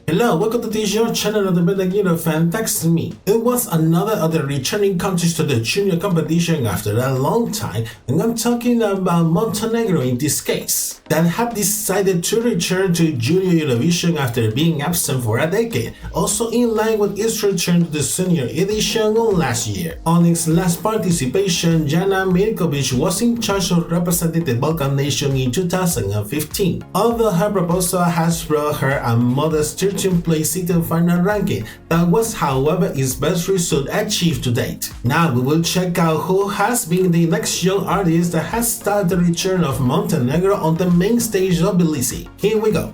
Hello, welcome to this your channel of the Eurofan. Thanks to me. It was another of the returning countries to the junior competition after a long time, and I'm talking about Montenegro in this case, that have decided to return to Junior Eurovision after being absent for a decade, also in line with its return to the senior edition last year. On its last participation, Jana Mirković was in charge of representing the Balkan nation in 2015, although her proposal has brought her a modest 13th place in the final ranking. That was, however, its best result achieved to date. Now we will check out who has been the next young artist that has started the return of Montenegro on the main stage of Tbilisi. Here we go.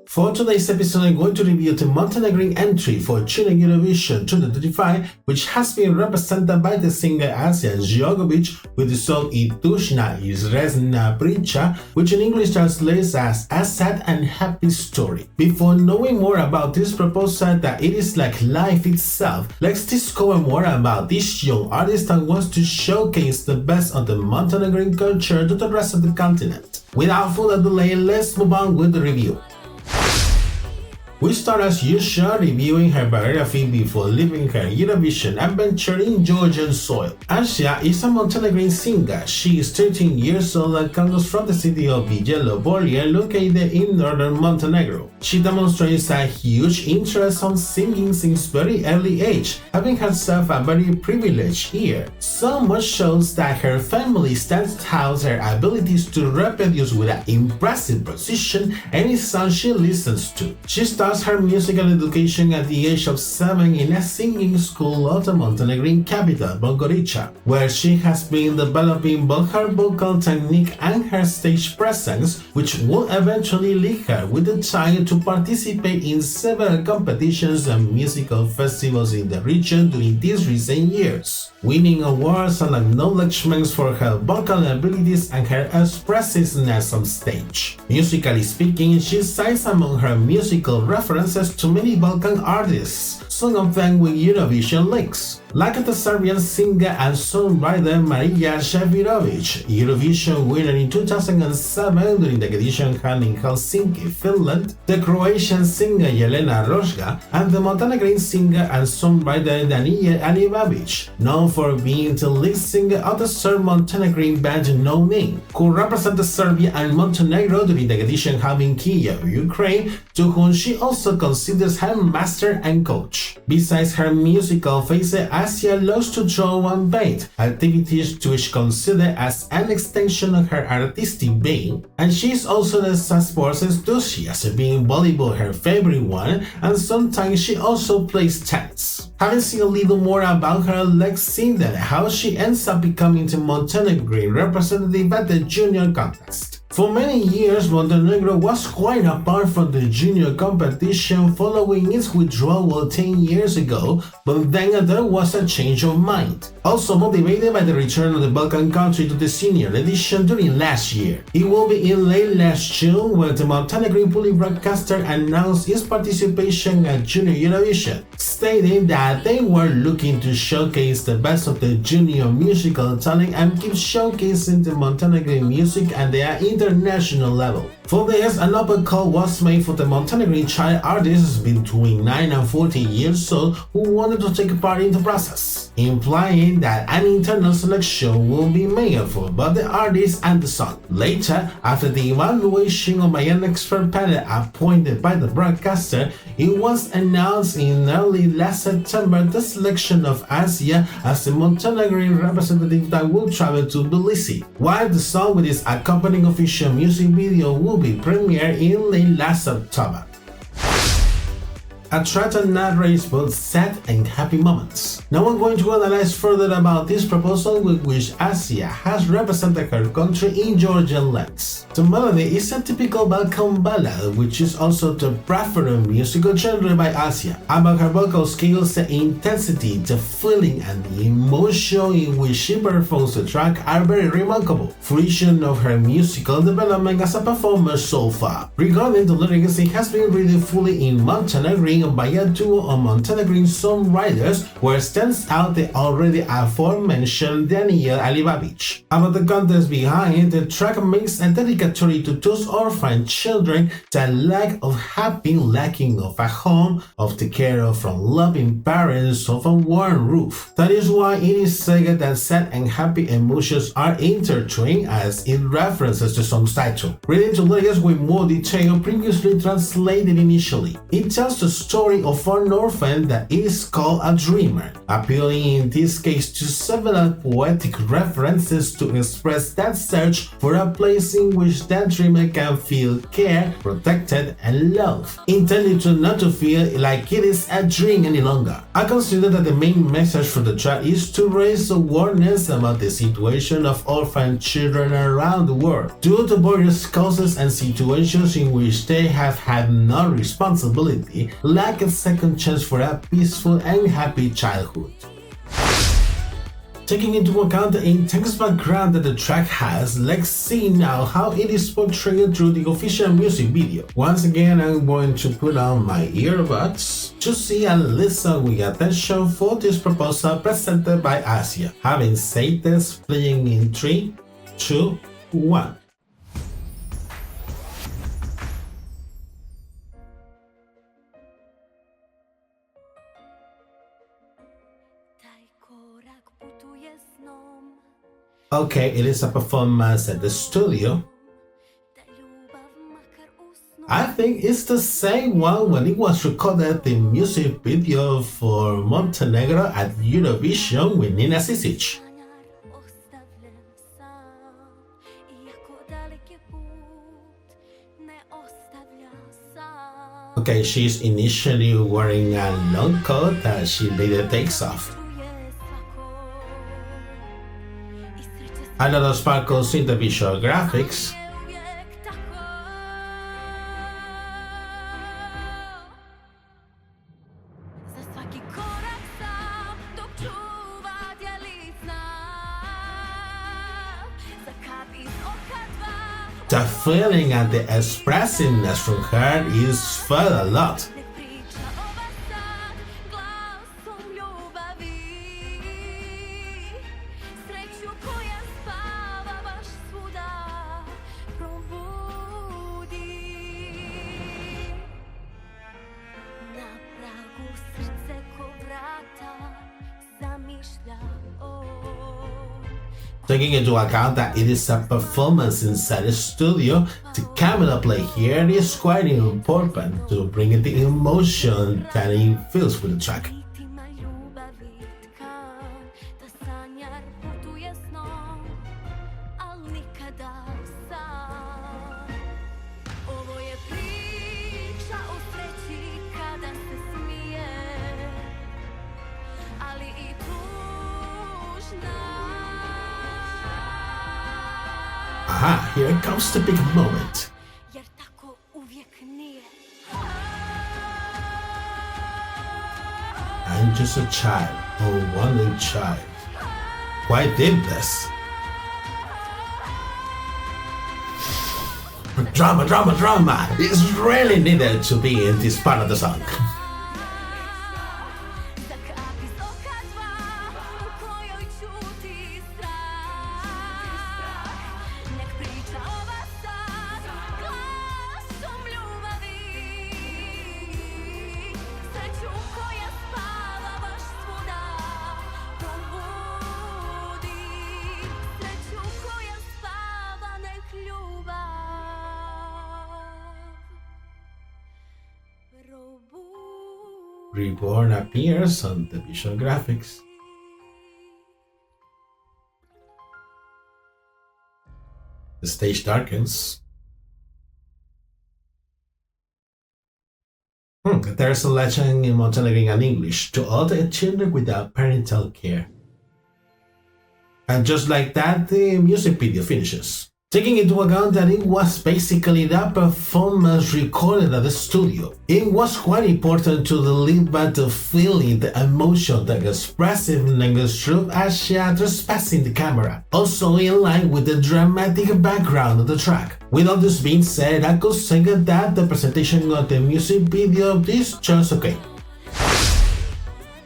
For today's episode, I'm going to review the Montenegrin entry for Junior Eurovision 2025, which has been represented by the singer Asja Džogović with the song I Tužna, Srećna Priča, which in English translates as a sad and happy story. Before knowing more about this proposal that it is like life itself, let's discover more about this young artist that wants to showcase the best of the Montenegrin culture to the rest of the continent. Without further delay, let's move on with the review. We start as usual reviewing her biography before leaving her Eurovision adventure in Georgian soil. Asja is a Montenegrin singer. She is 13 years old and comes from the city of Bjelovar, located in northern Montenegro. She demonstrates a huge interest in singing since very early age, having herself a very privileged ear. So much shows that her family stands out her abilities to reproduce with an impressive precision any song she listens to. She starts her musical education at the age of 7 in a singing school of the Montenegrin capital, Podgorica, where she has been developing both her vocal technique and her stage presence, which will eventually lead her with the time to participate in several competitions and musical festivals in the region during these recent years, winning awards and acknowledgements for her vocal abilities and her expressiveness on stage. Musically speaking, she cites among her musical references to many Balkan artists, some of them with Eurovision links, like the Serbian singer and songwriter Marija Šefirović, Eurovision winner in 2007 during the edition held in Helsinki, Finland, the Croatian singer Jelena Roška, and the Montenegrin singer and songwriter Danijel Alibabić, known for being the lead singer of the Serb Montenegrin band No Name, who represented Serbia and Montenegro during the edition held in Kiev, Ukraine, to whom she also considers her master and coach. Besides her musical facet, Asja loves to draw and paint, activities which consider as an extension of her artistic being, and she is also a sports enthusiast, being volleyball her favorite one, and sometimes she also plays tennis. Having seen a little more about her, let's see then how she ends up becoming the Montenegrin representative at the junior contest. For many years, Montenegro was quite apart from the junior competition following its withdrawal 10 years ago, but then there was a change of mind. Also motivated by the return of the Balkan country to the senior edition during last year. It will be in late last June when the Montenegrin public broadcaster announced its participation at Junior Eurovision, stating that they were looking to showcase the best of the junior musical talent and keep showcasing the Montenegrin music at their international level. For this, an open call was made for the Montenegrin child artists between 9 and 14 years old who wanted to take part in the process, implying that an internal selection will be made for both the artist and the song. Later, after the evaluation by an expert panel appointed by the broadcaster, it was announced in early last September the selection of Asja as the Montenegrin representative that will travel to Tbilisi, while the song with its accompanying official music video will be premiered in late last October. A track that narrates both sad and happy moments. Now I'm going to analyze further about this proposal with which Asja has represented her country in Georgian lands. The melody is a typical Balkan ballad, which is also the preferred musical genre by Asja. About her vocal skills, the intensity, the feeling, and the emotion in which she performs the track are very remarkable. Fruition of her musical development as a performer so far. Regarding the lyrics, it has been written fully in Montenegrin by a duo of Montenegrin songwriters, where stands out the already aforementioned Daniel Alibabic. About the context behind, the track makes a dedicatory to those orphan children that lacking of a home, of the care from loving parents, of a warm roof. That is why it is said that sad and happy emotions are intertwined, as it references the song's title. Reading the lyrics with more detail previously translated initially, it tells the story of an orphan that is called a dreamer, appealing in this case to several poetic references to express that search for a place in which that dreamer can feel cared, protected, and loved, intended to not to feel like it is a dream any longer. I consider that the main message for the track is to raise awareness about the situation of orphan children around the world, due to various causes and situations in which they have had no responsibility, lack a second chance for a peaceful and happy childhood. Taking into account the intense background that the track has, let's see now how it is portrayed through the official music video. Once again, I'm going to put on my earbuds to see and listen with attention for this proposal presented by Asja. Having said this, playing in 3, 2, 1. Okay, it is a performance at the studio. I think it's the same one when it was recorded the music video for Montenegro at Eurovision with Nina Sisic. Okay, she's initially wearing a long coat that she later takes off. A lot of sparkles in the visual graphics. The feeling and the expressiveness from her is felt a lot. Taking into account that it is a performance inside a studio, the camera play here is quite important to bring the emotion that it feels with the track. Aha, here comes the big moment. I'm just a child, a wandering child. Why did this? Drama, drama, drama! It's really needed to be in this part of the song. Reborn appears on the visual graphics. The stage darkens. There's a legend in Montenegrin and English to all the children without parental care. And just like that, the music video finishes. Taking into account that it was basically that performance recorded at the studio, it was quite important to deliver the feeling, the emotion, the expressiveness through Asja trespassing the camera, also in line with the dramatic background of the track. With all this being said, I could say that the presentation of the music video is just okay.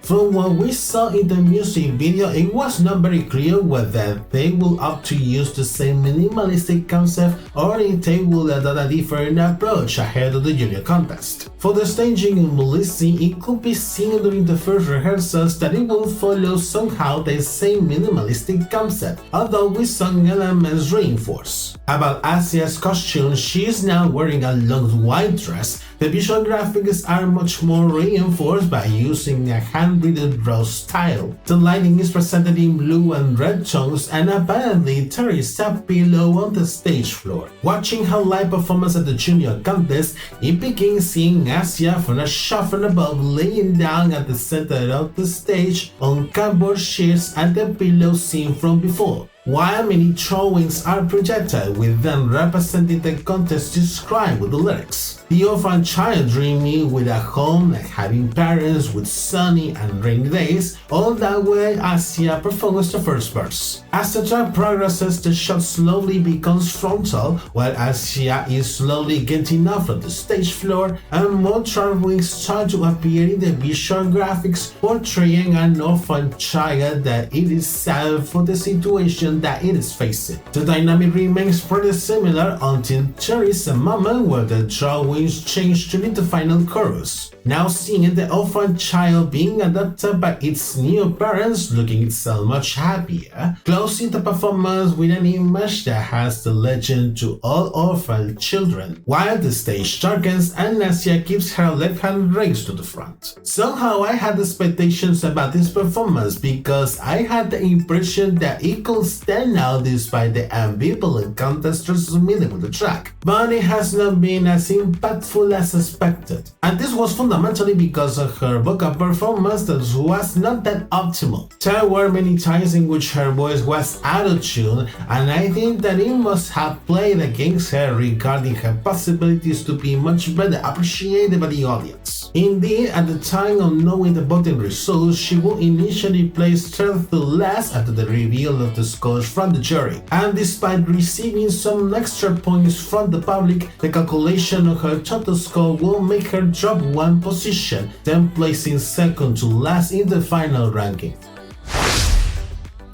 From what we saw in the music video, it was not very clear whether they will opt to use the same minimalistic concept or if they will adopt a different approach ahead of the junior contest. For the staging and releasing, it could be seen during the first rehearsals that it will follow somehow the same minimalistic concept, although with some elements reinforced. About Asja's costume, she is now wearing a long white dress. The visual graphics are much more reinforced by using a hand-breathed draw style. The lighting is presented in blue and red tones, and apparently there is a pillow on the stage floor. Watching her live performance at the junior contest, it begins seeing Asja from a shot from above laying down at the center of the stage on cardboard sheets and the pillow seen from before, while many drawings are projected with them representing the contest described with the lyrics. The orphan child dreaming with a home and having parents with sunny and rainy days, all that way Asja performs the first verse. As the track progresses, the shot slowly becomes frontal, while Asja is slowly getting off of the stage floor, and more drawings start to appear in the visual graphics, portraying an orphan child that it is sad for the situation that it is facing. The dynamic remains pretty similar until there is a moment where the drawings change during the final chorus. Now seeing the orphan child being adopted by its new parents looking itself much happier, closing the performance with an image that has the legend to all orphan children, while the stage darkens and Asja keeps her left hand raised to the front. Somehow I had expectations about this performance because I had the impression that it could stand out despite the ambivalent contest transmitted with the track, but it has not been as impactful as expected, and this was fundamentally because of her vocal performance that was not that optimal. There were many times in which her voice was out of tune, and I think that it must have played against her regarding her possibilities to be much better appreciated by the audience. Indeed, at the time of knowing the voting results, she would initially place third to last after the reveal of the scores from the jury, and despite receiving some extra points from the public, the calculation of her total score will make her drop one position, then placing second to last in the final ranking.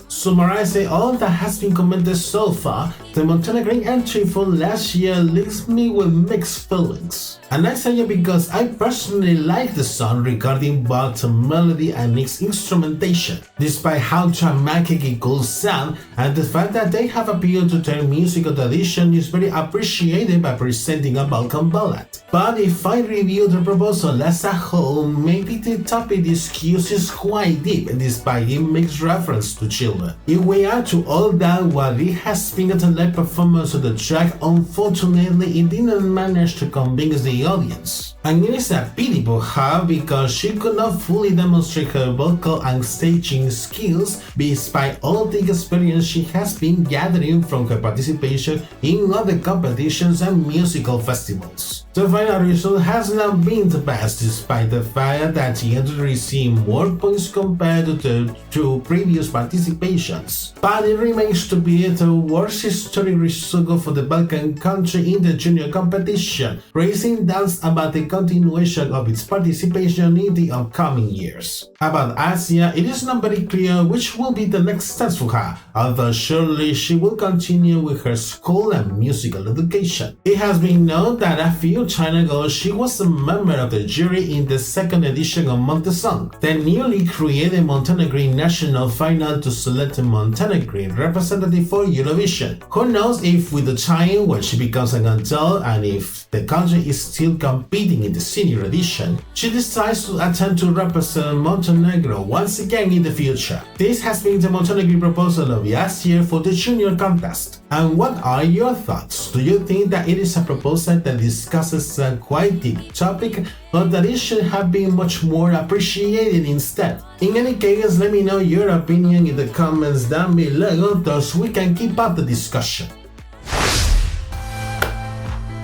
Summarizing all that has been commented so far, the Montenegrin entry for last year leaves me with mixed feelings. And I say it because I personally like the song regarding both the melody and its instrumentation, despite how dramatic it could sound, and the fact that they have appealed to their musical tradition is very appreciated by presenting a Balkan ballad. But if I review the proposal as a whole, maybe the topic discussed is quite deep, despite it makes reference to children. If we add to all that what it has been at the live performance of the track, unfortunately it didn't manage to convince the audience. And it is a pity for her because she could not fully demonstrate her vocal and staging skills despite all the experience she has been gathering from her participation in other competitions and musical festivals. The final result has not been the best despite the fact that she had received more points compared to the two previous participations. But it remains to be the worst historic result for the Balkan country in the junior competition, raising doubts about the continuation of its participation in the upcoming years. About Asja, it is not very clear which will be the next steps for her, although surely she will continue with her school and musical education. It has been known that a few time ago she was a member of the jury in the second edition of Montesong, the newly created Montenegrin national final to select a Montenegrin representative for Eurovision. Who knows if with the time when she becomes an adult and if the country is still competing in the senior edition, she decides to attempt to represent Montenegro once again in the future. This has been the Montenegrin proposal of last year for the junior contest. And what are your thoughts? Do you think that it is a proposal that discusses a quite deep topic, or that it should have been much more appreciated instead? In any case, let me know your opinion in the comments down below, thus we can keep up the discussion.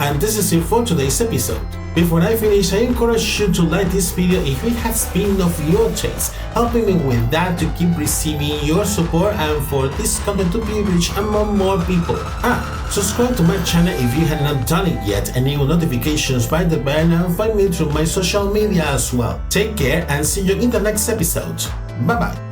And this is it for today's episode. Before I finish, I encourage you to like this video if it has been of your taste, helping me with that to keep receiving your support and for this content to be reached among more people. Subscribe to my channel if you have not done it yet, enable notifications by the bell, and find me through my social media as well. Take care and see you in the next episode. Bye bye.